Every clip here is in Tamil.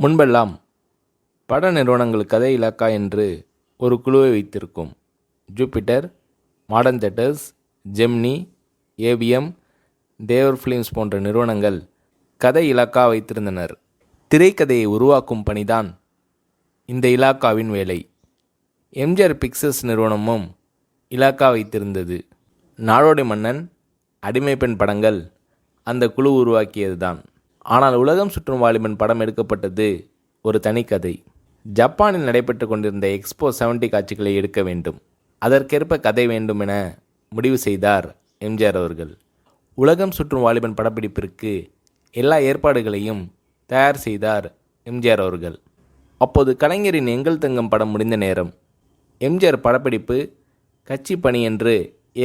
முன்பெல்லாம் பட நிறுவனங்கள் கதை இலாக்கா என்று ஒரு குழுவை வைத்திருக்கும். Jupiter, Modern Theatres, Gemini, AVM, Devar Films போன்ற நிறுவனங்கள் கதை இலாக்கா வைத்திருந்தனர். திரைக்கதையை உருவாக்கும் பணிதான் இந்த இலாக்காவின் வேலை. எம்ஜிஆர் பிக்சர்ஸ் நிறுவனமும் இலாக்கா வைத்திருந்தது. நாடோடி மன்னன், அடிமை பெண் படங்கள் அந்த குழு உருவாக்கியதுதான். ஆனால் உலகம் சுற்றும் வாலிபன் படம் எடுக்கப்பட்டது ஒரு தனிக்கதை. ஜப்பானில் நடைபெற்று கொண்டிருந்த எக்ஸ்போ 70 காட்சிகளை எடுக்க வேண்டும். அதற்கேற்ப கதை வேண்டும் என முடிவு செய்தார் எம்ஜிஆர் அவர்கள். உலகம் சுற்றும் வாலிபன் படப்பிடிப்பிற்கு எல்லா ஏற்பாடுகளையும் தயார் செய்தார் எம்ஜிஆர் அவர்கள். அப்போது கலைஞரின் எங்கள் தங்கம் படம் முடிந்த நேரம். எம்ஜிஆர் படப்பிடிப்பு கட்சி பணி என்று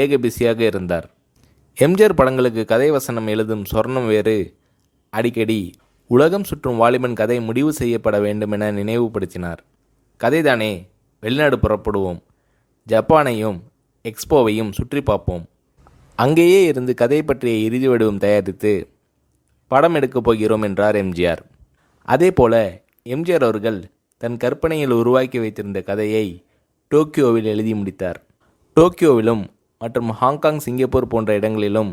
ஏக பிஸியாக இருந்தார். எம்ஜிஆர் படங்களுக்கு கதை வசனம் எழுதும் சொர்ணம் வேறு அடிக்கடி உலகம் சுற்றும் வாலிபன் கதை முடிவு செய்யப்பட வேண்டும் என நினைவுபடுத்தினார். கதைதானே, வெளிநாடு புறப்படுவோம், ஜப்பானையும் எக்ஸ்போவையும் சுற்றி பார்ப்போம், அங்கேயே இருந்து கதை பற்றிய இறுதி வடிவம் தயாரித்து படம் எடுக்கப் போகிறோம் என்றார் எம்ஜிஆர். அதேபோல எம்ஜிஆர் அவர்கள் தன் கற்பனையில் உருவாக்கி வைத்திருந்த கதையை டோக்கியோவில் எழுதி முடித்தார். டோக்கியோவிலும் மற்றும் ஹாங்காங், சிங்கப்பூர் போன்ற இடங்களிலும்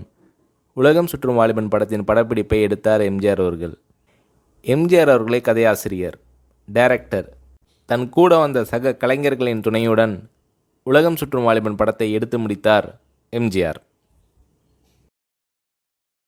உலகம் சுற்றும் வாலிபன் படத்தின் படப்பிடிப்பை எடுத்தார் எம்ஜிஆர் அவர்கள். எம்ஜிஆர் அவர்களே கதையாசிரியர், டைரக்டர். தன் கூட வந்த சக கலைஞர்களின் துணையுடன் உலகம் சுற்றும் வாலிபன் படத்தை எடுத்து முடித்தார் எம்ஜிஆர்.